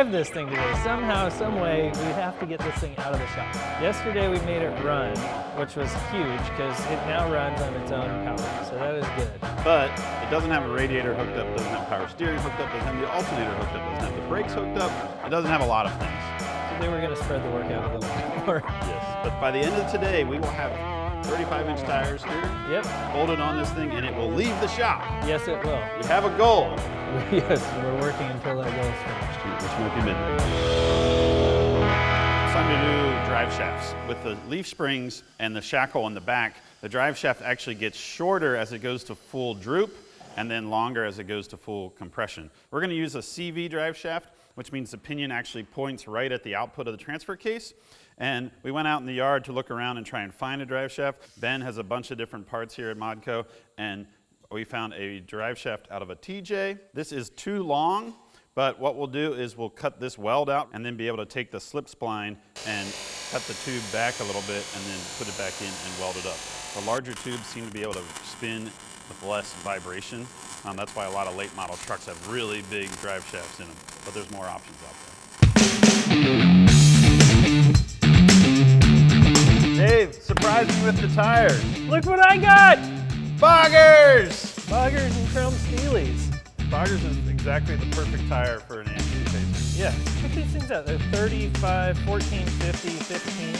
have this thing today. Somehow, some way, we have to get this thing out of the shop. Yesterday we made it run, which was huge because it now runs on its own power, so that is good. But it doesn't have a radiator hooked up, doesn't have power steering hooked up, doesn't have the alternator hooked up, doesn't have the brakes hooked up. It doesn't have a lot of things. So they were going to spread the work out a little bit more. Yes, but by the end of today, we will have 35-inch tires here. Yep. Bolted on this thing, and it will leave the shop. Yes, it will. We have a goal. Yes, we're working until that goal is finished. Which might be midnight. It's time to do drive shafts. With the leaf springs and the shackle on the back, the drive shaft actually gets shorter as it goes to full droop, and then longer as it goes to full compression. We're going to use a CV drive shaft, which means the pinion actually points right at the output of the transfer case. And we went out in the yard to look around and try and find a drive shaft. Ben has a bunch of different parts here at Mawdco, and we found a drive shaft out of a TJ. This is too long, but what we'll do is we'll cut this weld out and then be able to take the slip spline and cut the tube back a little bit and then put it back in and weld it up. The larger tubes seem to be able to spin with less vibration. That's why a lot of late model trucks have really big drive shafts in them, but there's more options out there. Dave, surprise me with the tires. Look what I got! Boggers! Boggers and chrome steelies. Boggers is exactly the perfect tire for an AMG pacer. Yeah, check these things out. They're 35, 14, 50, 15.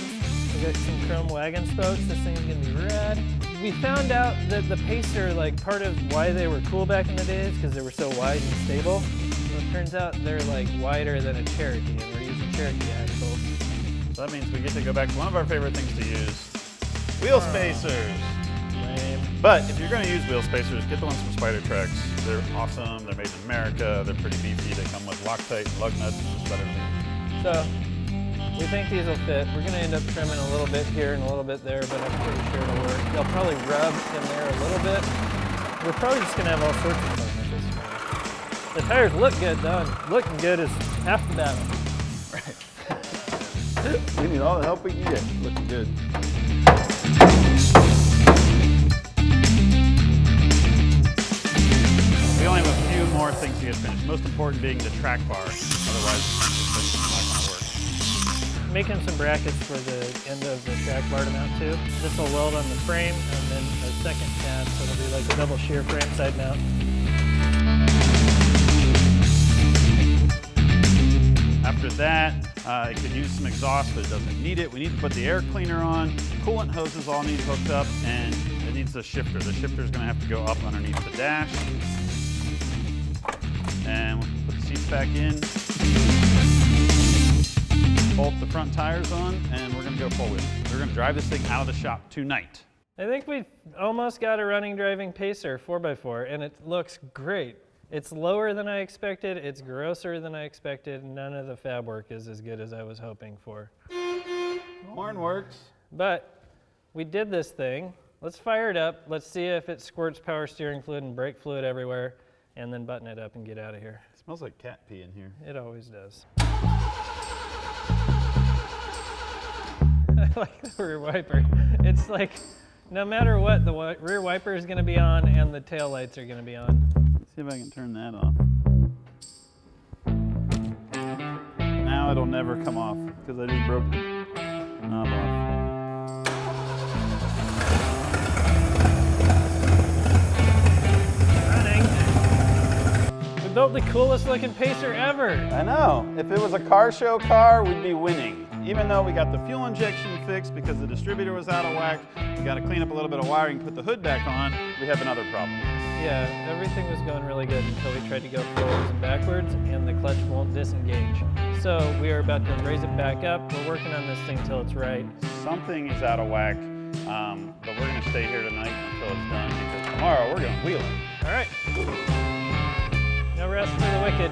We got some chrome wagon spokes. This thing's gonna be rad. We found out that the Pacer, like part of why they were cool back in the days, because they were so wide and stable. So it turns out they're like wider than a Cherokee, and we're using Cherokee axles. So that means we get to go back to one of our favorite things to use, wheel spacers. Lame. But if you're going to use wheel spacers, get the ones from Spider Tracks. They're awesome. They're made in America. They're pretty beefy. They come with Loctite, lug nuts, just about everything. So we think these will fit. We're going to end up trimming a little bit here and a little bit there, but I'm pretty sure it'll work. They'll probably rub in there a little bit. We're probably just going to have all sorts of fun with this one. The tires look good, though. Looking good is half the battle. Right. We need all the help we can get. Looking good. We only have a few more things to get finished. Most important being the track bar. Otherwise, it's not going to work. Making some brackets for the end of the track bar to mount to. This will weld on the frame and then a second tab, so it'll be like a double shear frame side mount. After that, it could use some exhaust, but it doesn't need it. We need to put the air cleaner on. Coolant hoses all need hooked up, and it needs a shifter. The shifter is going to have to go up underneath the dash. And we'll put the seats back in. Bolt the front tires on, and we're going to go full wheel. We're going to drive this thing out of the shop tonight. I think we've almost got a running driving Pacer 4x4, and it looks great. It's lower than I expected, it's grosser than I expected, none of the fab work is as good as I was hoping for. Horn works. But we did this thing. Let's fire it up. Let's see if it squirts power steering fluid and brake fluid everywhere, and then button it up and get out of here. It smells like cat pee in here. It always does. I like the rear wiper. It's like, no matter what, the rear wiper is gonna be on and the tail lights are gonna be on. Let's see if I can turn that off. Now it'll never come off because I just broke the knob off. Running. We built the coolest looking Pacer ever. I know. If it was a car show car, we'd be winning. Even though we got the fuel injection fixed because the distributor was out of whack, we got to clean up a little bit of wiring, put the hood back on, we have another problem. Yeah, everything was going really good until we tried to go forwards and backwards and the clutch won't disengage. So we are about to raise it back up. We're working on this thing till it's right. Something is out of whack, but we're going to stay here tonight until it's done because tomorrow we're going to wheel it. All right. No rest for the wicked.